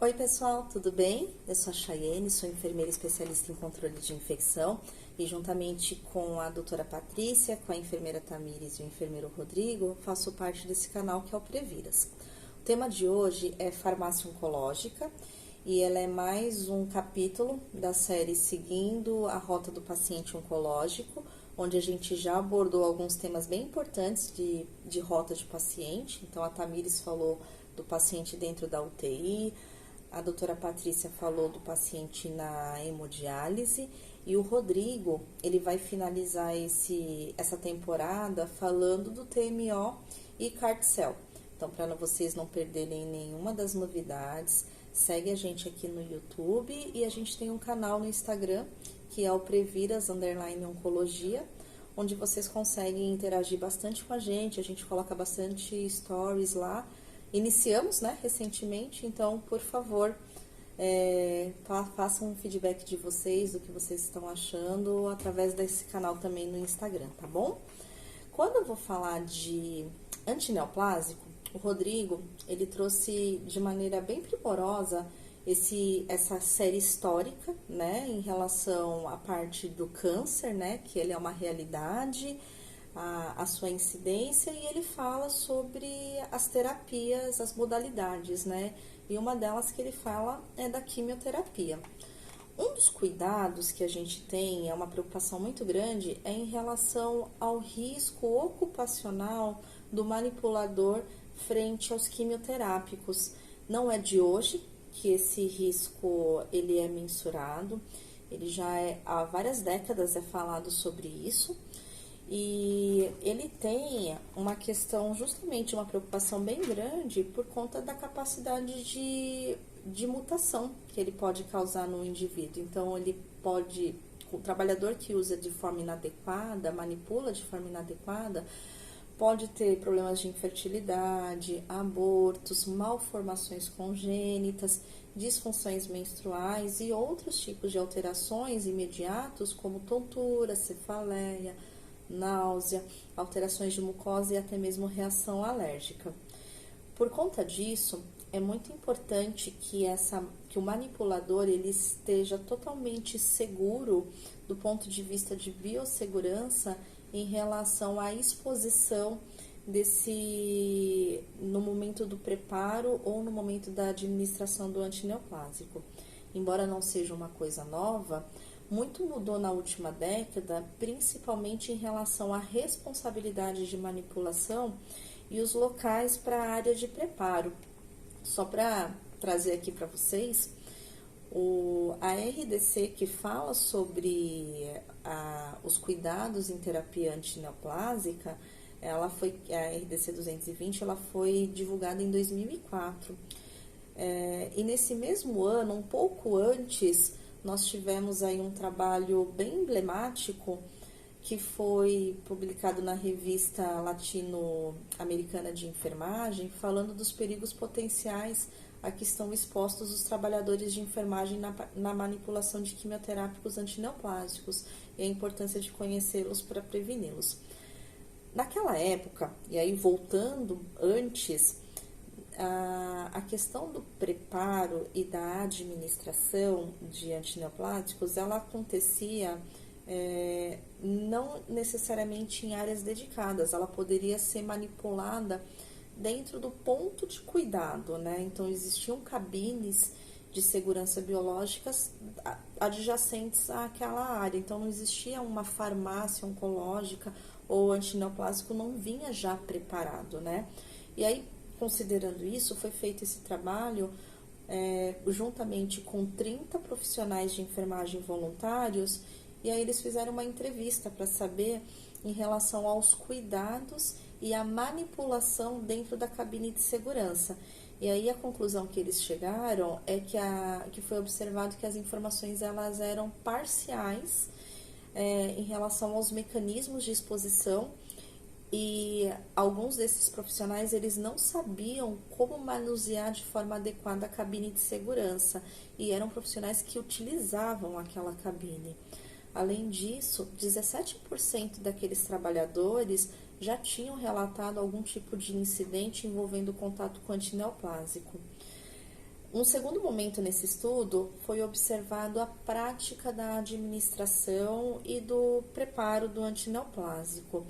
Oi pessoal, tudo bem? Eu sou a Chayene, sou enfermeira especialista em controle de infecção e juntamente com a doutora Patrícia, com a enfermeira Tamires e o enfermeiro Rodrigo, faço parte desse canal que é o Previras. O tema de hoje é farmácia oncológica e ela é mais um capítulo da série Seguindo a Rota do Paciente Oncológico, onde a gente já abordou alguns temas bem importantes de rota de paciente. Então a Tamires falou do paciente dentro da UTI, a doutora Patrícia falou do paciente na hemodiálise e o Rodrigo, ele vai finalizar essa temporada falando do TMO e CART-cell. Então, para vocês não perderem nenhuma das novidades, segue a gente aqui no YouTube e a gente tem um canal no Instagram, que é o Previras_Oncologia, onde vocês conseguem interagir bastante com a gente coloca bastante stories lá. Iniciamos, né, recentemente, então, por favor, façam um feedback de vocês, do que vocês estão achando, através desse canal também no Instagram, tá bom? Quando eu vou falar de antineoplásico, o Rodrigo, ele trouxe de maneira bem primorosa essa série histórica, né, em relação à parte do câncer, né, que ele é uma realidade, a sua incidência, e ele fala sobre as terapias, as modalidades, né? E uma delas que ele fala é da quimioterapia. Um dos cuidados que a gente tem, é uma preocupação muito grande, é em relação ao risco ocupacional do manipulador frente aos quimioterápicos. Não é de hoje que esse risco ele é mensurado, ele já há várias décadas é falado sobre isso. E ele tem uma questão, justamente uma preocupação bem grande por conta da capacidade de mutação que ele pode causar no indivíduo. Então, o trabalhador que usa de forma inadequada, manipula de forma inadequada, pode ter problemas de infertilidade, abortos, malformações congênitas, disfunções menstruais e outros tipos de alterações imediatos, como tontura, cefaleia, náusea, alterações de mucosa e até mesmo reação alérgica. Por conta disso, é muito importante que o manipulador ele esteja totalmente seguro do ponto de vista de biossegurança em relação à exposição no momento do preparo ou no momento da administração do antineoplásico. Embora não seja uma coisa nova, muito mudou na última década, principalmente em relação à responsabilidade de manipulação e os locais para a área de preparo. Só para trazer aqui para vocês, a RDC que fala sobre os cuidados em terapia antineoplásica, a RDC 220, ela foi divulgada em 2004. E nesse mesmo ano, um pouco antes, nós tivemos aí um trabalho bem emblemático que foi publicado na revista Latino-Americana de Enfermagem, falando dos perigos potenciais a que estão expostos os trabalhadores de enfermagem na manipulação de quimioterápicos antineoplásicos e a importância de conhecê-los para preveni-los. Naquela época, e aí voltando antes, a questão do preparo e da administração de antineoplásicos, ela acontecia não necessariamente em áreas dedicadas, ela poderia ser manipulada dentro do ponto de cuidado, né? Então, existiam cabines de segurança biológicas adjacentes àquela área, então não existia uma farmácia oncológica ou antineoplásico não vinha já preparado, né? E aí, considerando isso, foi feito esse trabalho juntamente com 30 profissionais de enfermagem voluntários, e aí eles fizeram uma entrevista para saber em relação aos cuidados e a manipulação dentro da cabine de segurança. E aí a conclusão que eles chegaram é que foi observado que as informações elas eram parciais em relação aos mecanismos de exposição, e alguns desses profissionais eles não sabiam como manusear de forma adequada a cabine de segurança, e eram profissionais que utilizavam aquela cabine. Além disso, 17% daqueles trabalhadores já tinham relatado algum tipo de incidente envolvendo contato com antineoplásico. Um segundo momento nesse estudo foi observado a prática da administração e do preparo do antineoplásico.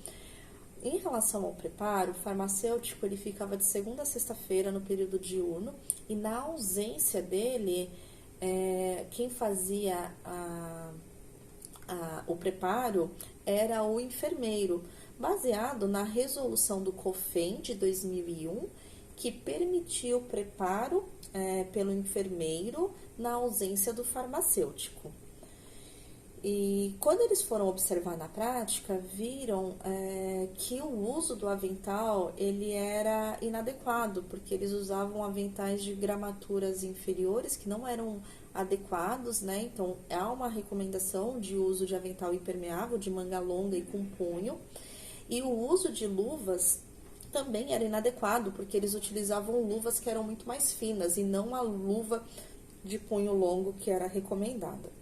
Em relação ao preparo, o farmacêutico ele ficava de segunda a sexta-feira no período diurno e na ausência dele, quem fazia o preparo era o enfermeiro, baseado na resolução do COFEN de 2001, que permitiu o preparo pelo enfermeiro na ausência do farmacêutico. E quando eles foram observar na prática, viram que o uso do avental ele era inadequado, porque eles usavam aventais de gramaturas inferiores que não eram adequados, né? Então, há uma recomendação de uso de avental impermeável, de manga longa e com punho. E o uso de luvas também era inadequado, porque eles utilizavam luvas que eram muito mais finas e não a luva de punho longo que era recomendada.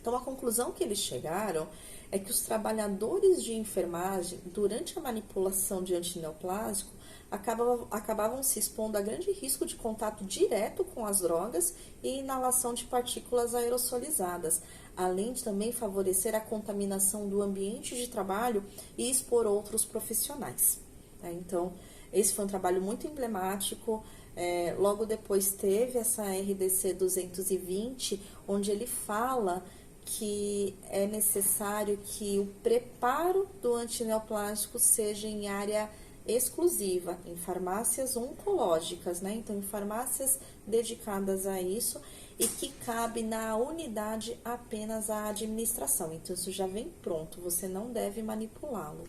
Então, a conclusão que eles chegaram é que os trabalhadores de enfermagem, durante a manipulação de antineoplásico, acabavam se expondo a grande risco de contato direto com as drogas e inalação de partículas aerosolizadas, além de também favorecer a contaminação do ambiente de trabalho e expor outros profissionais. Então, esse foi um trabalho muito emblemático. Logo depois teve essa RDC 220, onde ele fala que é necessário que o preparo do antineoplásico seja em área exclusiva, em farmácias oncológicas, né? Então, em farmácias dedicadas a isso e que cabe na unidade apenas a administração. Então, isso já vem pronto, você não deve manipulá-lo.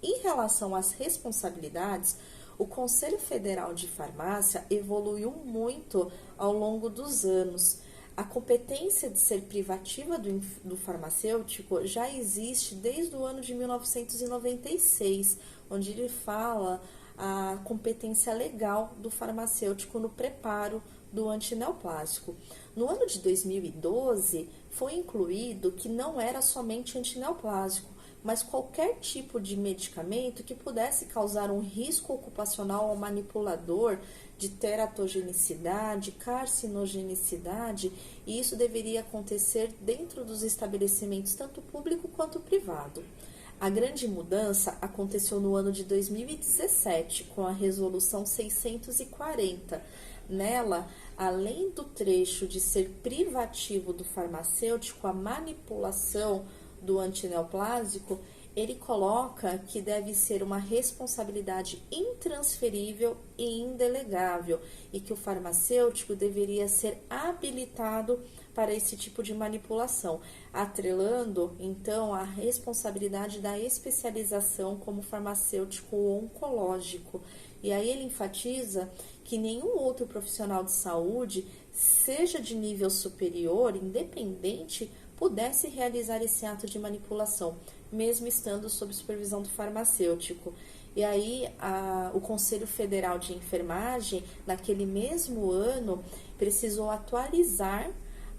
Em relação às responsabilidades, o Conselho Federal de Farmácia evoluiu muito ao longo dos anos. A competência de ser privativa do farmacêutico já existe desde o ano de 1996, onde ele fala a competência legal do farmacêutico no preparo do antineoplásico. No ano de 2012, foi incluído que não era somente antineoplásico, mas qualquer tipo de medicamento que pudesse causar um risco ocupacional ao manipulador de teratogenicidade, carcinogenicidade, e isso deveria acontecer dentro dos estabelecimentos tanto público quanto privado. A grande mudança aconteceu no ano de 2017, com a Resolução 640. Nela, além do trecho de ser privativo do farmacêutico, a manipulação do antineoplásico, ele coloca que deve ser uma responsabilidade intransferível e indelegável e que o farmacêutico deveria ser habilitado para esse tipo de manipulação, atrelando então a responsabilidade da especialização como farmacêutico oncológico. E aí ele enfatiza que nenhum outro profissional de saúde, seja de nível superior, independente, pudesse realizar esse ato de manipulação, mesmo estando sob supervisão do farmacêutico. E aí, o Conselho Federal de Enfermagem, naquele mesmo ano, precisou atualizar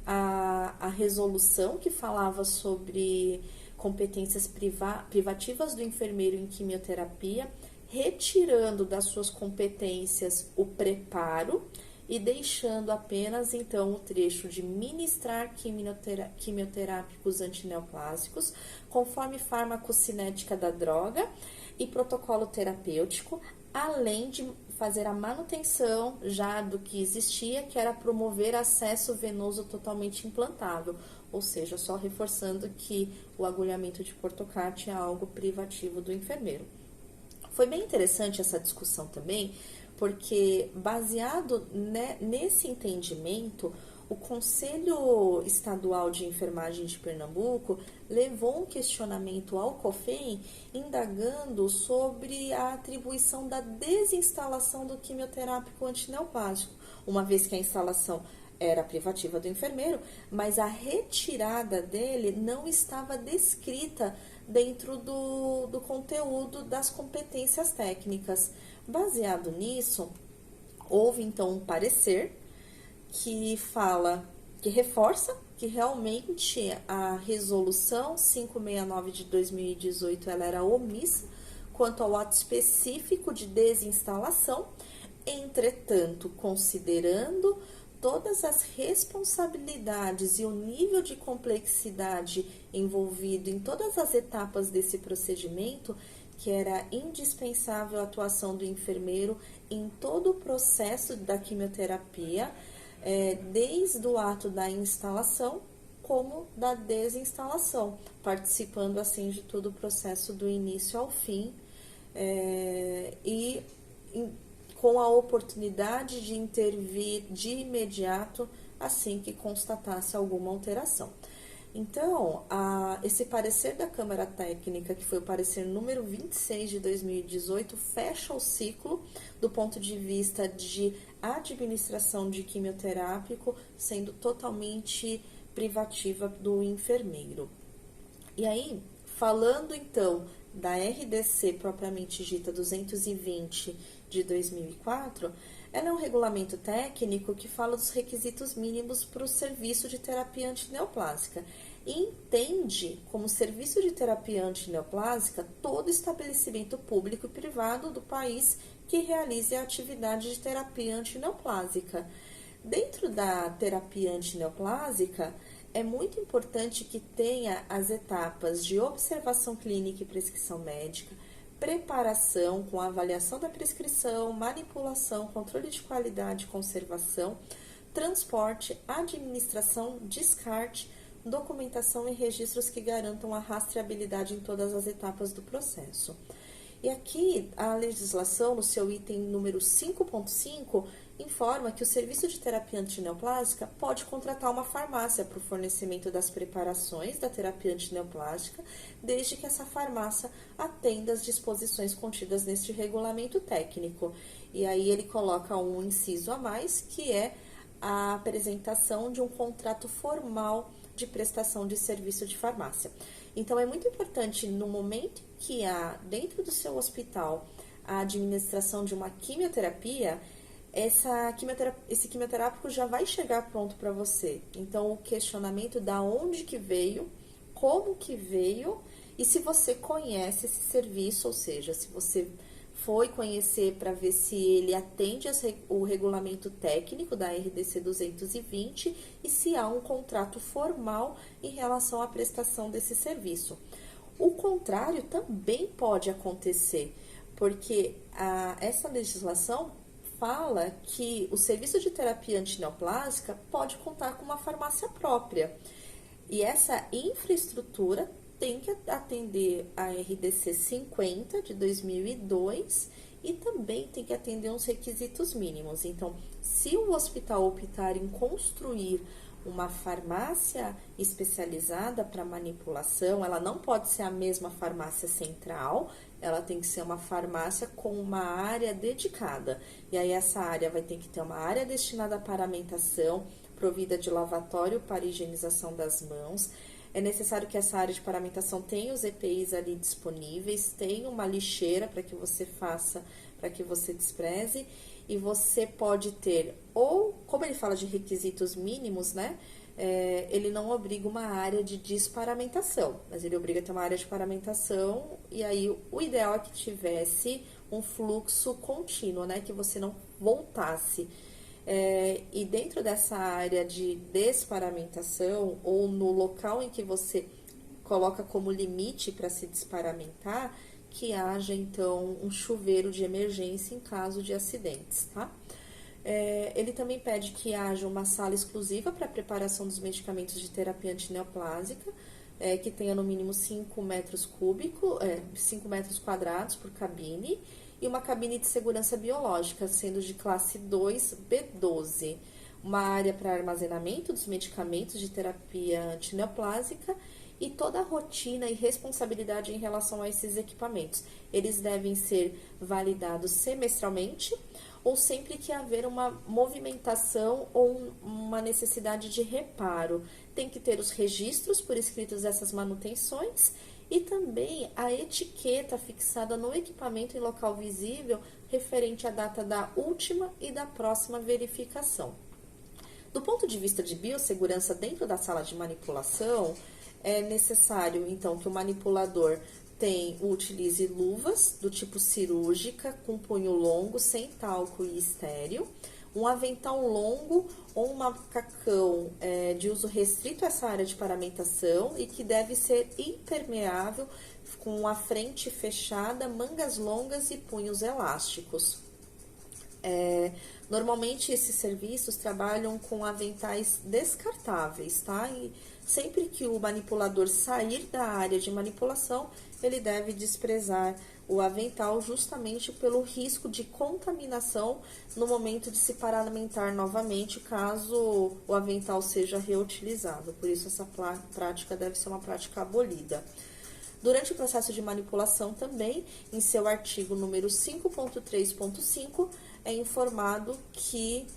a resolução que falava sobre competências privativas do enfermeiro em quimioterapia, retirando das suas competências o preparo e deixando apenas, então, o trecho de ministrar quimioterápicos antineoplásicos, conforme farmacocinética da droga e protocolo terapêutico, além de fazer a manutenção já do que existia, que era promover acesso venoso totalmente implantável, ou seja, só reforçando que o agulhamento de Portocart é algo privativo do enfermeiro. Foi bem interessante essa discussão também, porque baseado nesse entendimento, o Conselho Estadual de Enfermagem de Pernambuco levou um questionamento ao COFEN indagando sobre a atribuição da desinstalação do quimioterápico antineoplásico, uma vez que a instalação era privativa do enfermeiro, mas a retirada dele não estava descrita dentro do conteúdo das competências técnicas. Baseado nisso, houve então um parecer que reforça que realmente a resolução 569 de 2018 ela era omissa quanto ao ato específico de desinstalação Entretanto, considerando todas as responsabilidades e o nível de complexidade envolvido em todas as etapas desse procedimento, que era indispensável a atuação do enfermeiro em todo o processo da quimioterapia, desde o ato da instalação como da desinstalação, participando assim de todo o processo do início ao fim, com a oportunidade de intervir de imediato assim que constatasse alguma alteração. Então, esse parecer da Câmara Técnica, que foi o parecer número 26 de 2018, fecha o ciclo do ponto de vista de administração de quimioterápico, sendo totalmente privativa do enfermeiro. E aí, falando então da RDC propriamente dita 220 de 2004, ela é um regulamento técnico que fala dos requisitos mínimos para o serviço de terapia antineoplásica e entende como serviço de terapia antineoplásica todo estabelecimento público e privado do país que realize a atividade de terapia antineoplásica. Dentro da terapia antineoplásica, é muito importante que tenha as etapas de observação clínica e prescrição médica, preparação com a avaliação da prescrição, manipulação, controle de qualidade e conservação, transporte, administração, descarte, documentação e registros que garantam a rastreabilidade em todas as etapas do processo. E aqui a legislação, no seu item número 5.5, informa que o serviço de terapia antineoplásica pode contratar uma farmácia para o fornecimento das preparações da terapia antineoplástica, desde que essa farmácia atenda às disposições contidas neste regulamento técnico. E aí ele coloca um inciso a mais, que é a apresentação de um contrato formal de prestação de serviço de farmácia. Então, é muito importante, no momento que há dentro do seu hospital a administração de uma quimioterapia, esse quimioterápico já vai chegar pronto para você. Então, o questionamento da onde que veio, como que veio e se você conhece esse serviço, ou seja, se você foi conhecer para ver se ele atende o regulamento técnico da RDC 220 e se há um contrato formal em relação à prestação desse serviço. O contrário também pode acontecer, porque essa legislação fala que o serviço de terapia antineoplásica pode contar com uma farmácia própria. E essa infraestrutura tem que atender a RDC 50 de 2002 e também tem que atender uns requisitos mínimos. Então, se o hospital optar em construir uma farmácia especializada para manipulação, ela não pode ser a mesma farmácia central, ela tem que ser uma farmácia com uma área dedicada. E aí essa área vai ter que ter uma área destinada à paramentação, provida de lavatório para higienização das mãos. É necessário que essa área de paramentação tenha os EPIs ali disponíveis, tenha uma lixeira para que você faça, para que você despreze, e você pode ter, ou, como ele fala de requisitos mínimos, né, ele não obriga uma área de desparamentação, mas ele obriga a ter uma área de paramentação, e aí o ideal é que tivesse um fluxo contínuo, né, que você não voltasse. E dentro dessa área de desparamentação, ou no local em que você coloca como limite para se desparamentar, que haja então um chuveiro de emergência em caso de acidentes, tá? Ele também pede que haja uma sala exclusiva para a preparação dos medicamentos de terapia antineoplásica, que tenha no mínimo 5 metros cúbicos, 5 metros quadrados por cabine, e uma cabine de segurança biológica, sendo de classe 2B12, uma área para armazenamento dos medicamentos de terapia antineoplásica e toda a rotina e responsabilidade em relação a esses equipamentos. Eles devem ser validados semestralmente ou sempre que haver uma movimentação ou uma necessidade de reparo. Tem que ter os registros por escritos dessas manutenções e também a etiqueta fixada no equipamento em local visível referente à data da última e da próxima verificação. Do ponto de vista de biossegurança dentro da sala de manipulação, é necessário, então, que o manipulador Utilize luvas do tipo cirúrgica, com punho longo, sem talco e estéril, um avental longo ou um macacão de uso restrito a essa área de paramentação e que deve ser impermeável, com a frente fechada, mangas longas e punhos elásticos. Normalmente esses serviços trabalham com aventais descartáveis, tá? E sempre que o manipulador sair da área de manipulação, ele deve desprezar o avental justamente pelo risco de contaminação no momento de se paramentar novamente, caso o avental seja reutilizável. Por isso, essa prática deve ser uma prática abolida. Durante o processo de manipulação também, em seu artigo número 5.3.5, é informado que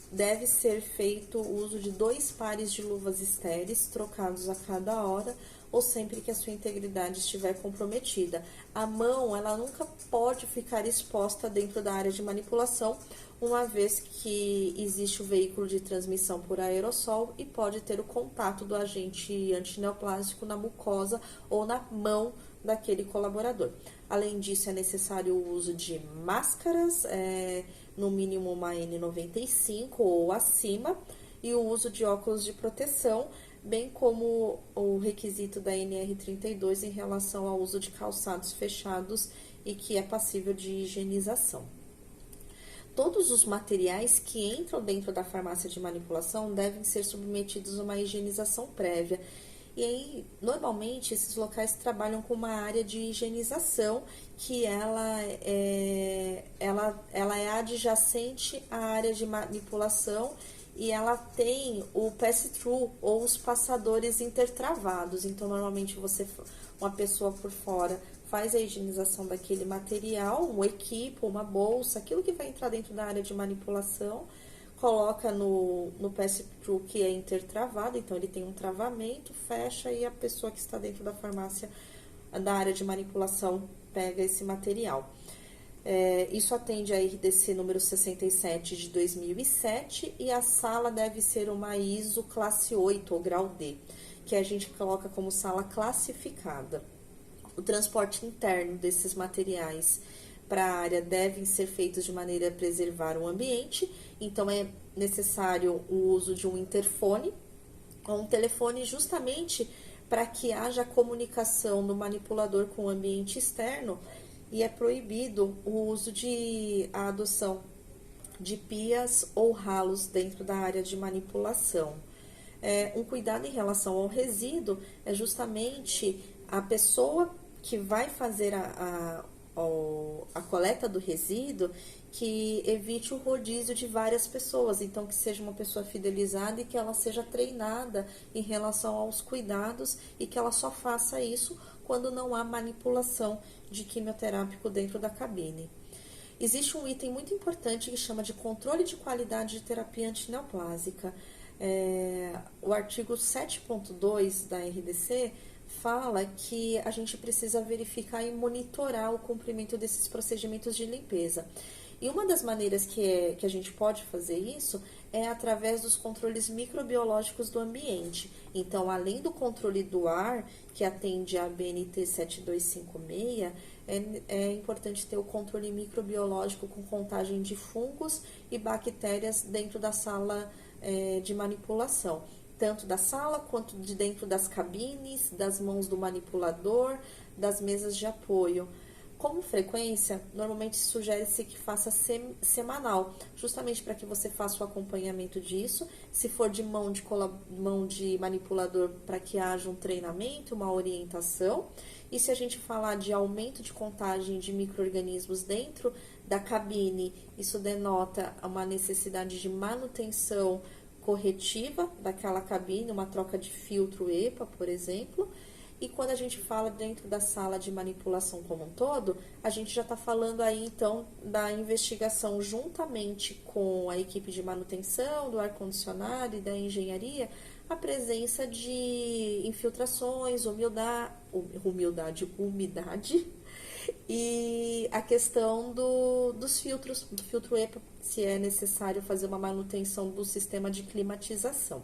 deve ser feito o uso de 2 pares de luvas estéreis, trocados a cada hora, ou sempre que a sua integridade estiver comprometida. A mão, ela nunca pode ficar exposta dentro da área de manipulação, uma vez que existe o veículo de transmissão por aerossol e pode ter o contato do agente antineoplásico na mucosa ou na mão daquele colaborador. Além disso, é necessário o uso de máscaras, no mínimo uma N95 ou acima, e o uso de óculos de proteção, bem como o requisito da NR32 em relação ao uso de calçados fechados e que é passível de higienização. Todos os materiais que entram dentro da farmácia de manipulação devem ser submetidos a uma higienização prévia. E aí, normalmente, esses locais trabalham com uma área de higienização que ela é adjacente à área de manipulação e ela tem o pass-through ou os passadores intertravados. Então, normalmente, uma pessoa por fora faz a higienização daquele material, um equipo, uma bolsa, aquilo que vai entrar dentro da área de manipulação, coloca no pass-through que é intertravado, então ele tem um travamento, fecha e a pessoa que está dentro da farmácia, da área de manipulação, pega esse material. Isso atende a RDC número 67 de 2007 e a sala deve ser uma ISO classe 8 ou grau D, que a gente coloca como sala classificada. O transporte interno desses materiais para a área devem ser feitos de maneira a preservar o ambiente, então é necessário o uso de um interfone ou um telefone justamente para que haja comunicação do manipulador com o ambiente externo e é proibido o uso a adoção de pias ou ralos dentro da área de manipulação. Um cuidado em relação ao resíduo é justamente a pessoa que vai fazer a coleta do resíduo, que evite o rodízio de várias pessoas, então que seja uma pessoa fidelizada e que ela seja treinada em relação aos cuidados e que ela só faça isso quando não há manipulação de quimioterápico dentro da cabine. Existe um item muito importante que chama de controle de qualidade de terapia antineoplásica. O artigo 7.2 da RDC fala que a gente precisa verificar e monitorar o cumprimento desses procedimentos de limpeza. E uma das maneiras que a gente pode fazer isso é através dos controles microbiológicos do ambiente. Então, além do controle do ar, que atende a BNT 7256, é importante ter o controle microbiológico com contagem de fungos e bactérias dentro da sala de manipulação. Tanto da sala quanto de dentro das cabines, das mãos do manipulador, das mesas de apoio. Como frequência, normalmente sugere-se que faça semanal, justamente para que você faça o acompanhamento disso. Se for de mão de manipulador, para que haja um treinamento, uma orientação. E se a gente falar de aumento de contagem de micro-organismos dentro da cabine, isso denota uma necessidade de manutenção corretiva daquela cabine, uma troca de filtro EPA, por exemplo. E quando a gente fala dentro da sala de manipulação como um todo, a gente já está falando aí, então, da investigação juntamente com a equipe de manutenção, do ar-condicionado e da engenharia, a presença de infiltrações, umidade, e a questão dos filtros, do filtro EPA, se é necessário fazer uma manutenção do sistema de climatização.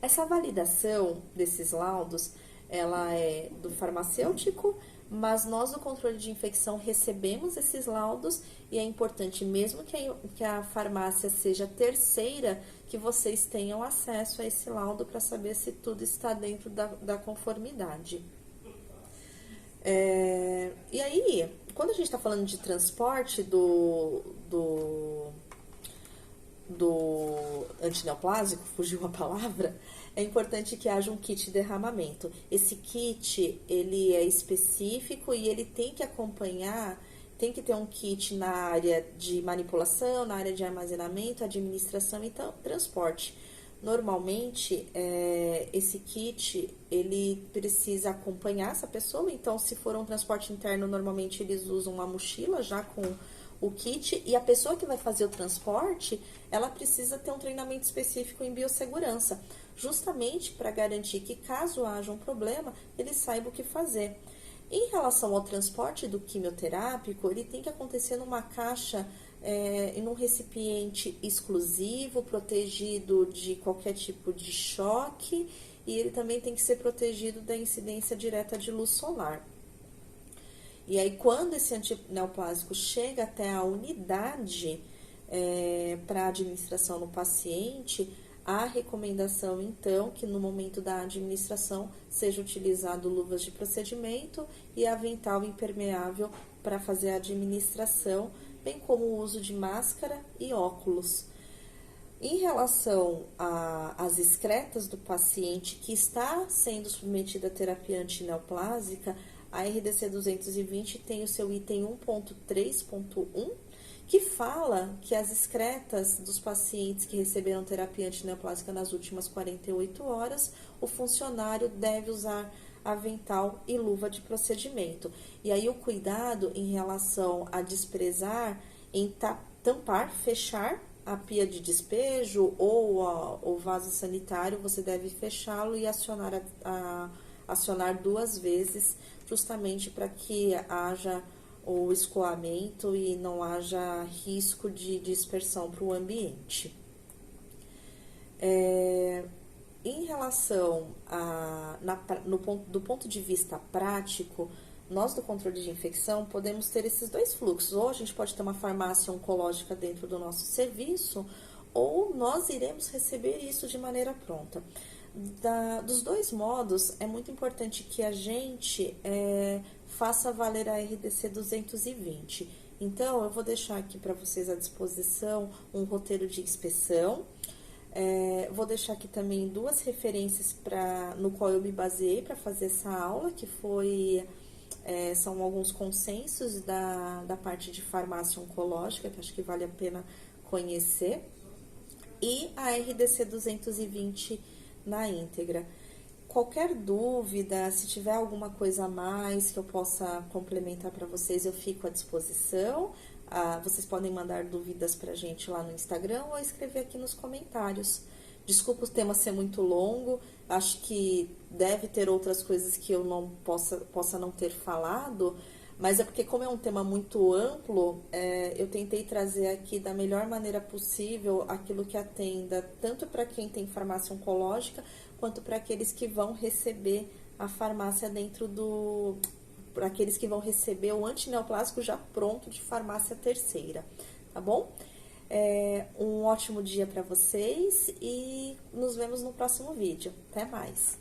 Essa validação desses laudos, ela é do farmacêutico, mas nós do controle de infecção recebemos esses laudos e é importante, mesmo que a farmácia seja terceira, que vocês tenham acesso a esse laudo para saber se tudo está dentro da conformidade. E aí, quando a gente está falando de transporte do antineoplásico, fugiu a palavra, é importante que haja um kit de derramamento. Esse kit, ele é específico e ele tem que acompanhar, tem que ter um kit na área de manipulação, na área de armazenamento, administração e transporte. Normalmente, esse kit, ele precisa acompanhar essa pessoa, então se for um transporte interno, normalmente eles usam uma mochila já com o kit, e a pessoa que vai fazer o transporte, ela precisa ter um treinamento específico em biossegurança, justamente para garantir que caso haja um problema, ele saiba o que fazer. Em relação ao transporte do quimioterápico, ele tem que acontecer numa caixa, em um recipiente exclusivo, protegido de qualquer tipo de choque, e ele também tem que ser protegido da incidência direta de luz solar. E aí, quando esse antineoplásico chega até a unidade para administração no paciente, a recomendação, então, que no momento da administração seja utilizado luvas de procedimento e avental impermeável para fazer a administração, bem como o uso de máscara e óculos. Em relação às excretas do paciente que está sendo submetido à terapia antineoplásica, a RDC 220 tem o seu item 1.3.1, que fala que as excretas dos pacientes que receberam terapia antineoplásica nas últimas 48 horas, o funcionário deve usar avental e luva de procedimento. E aí o cuidado em relação a desprezar, em tampar, fechar a pia de despejo ou o vaso sanitário, você deve fechá-lo e acionar 2 vezes, justamente para que haja o escoamento e não haja risco de dispersão para o ambiente. Em relação do ponto de vista prático, nós do controle de infecção podemos ter esses 2 fluxos. Ou a gente pode ter uma farmácia oncológica dentro do nosso serviço, ou nós iremos receber isso de maneira pronta. Dos 2 modos, é muito importante que a gente faça valer a RDC 220. Então, eu vou deixar aqui para vocês à disposição um roteiro de inspeção. Vou deixar aqui também 2 referências no qual eu me baseei para fazer essa aula, que são alguns consensos da parte de farmácia oncológica, que acho que vale a pena conhecer, e a RDC 220 na íntegra. Qualquer dúvida, se tiver alguma coisa a mais que eu possa complementar para vocês, eu fico à disposição. Vocês podem mandar dúvidas para a gente lá no Instagram ou escrever aqui nos comentários. Desculpa o tema ser muito longo, acho que deve ter outras coisas que eu não possa não ter falado, mas é porque como é um tema muito amplo, eu tentei trazer aqui da melhor maneira possível aquilo que atenda tanto para quem tem farmácia oncológica, quanto para aqueles que vão receber a farmácia para aqueles que vão receber o antineoplásico já pronto de farmácia terceira, tá bom? Um ótimo dia para vocês e nos vemos no próximo vídeo. Até mais!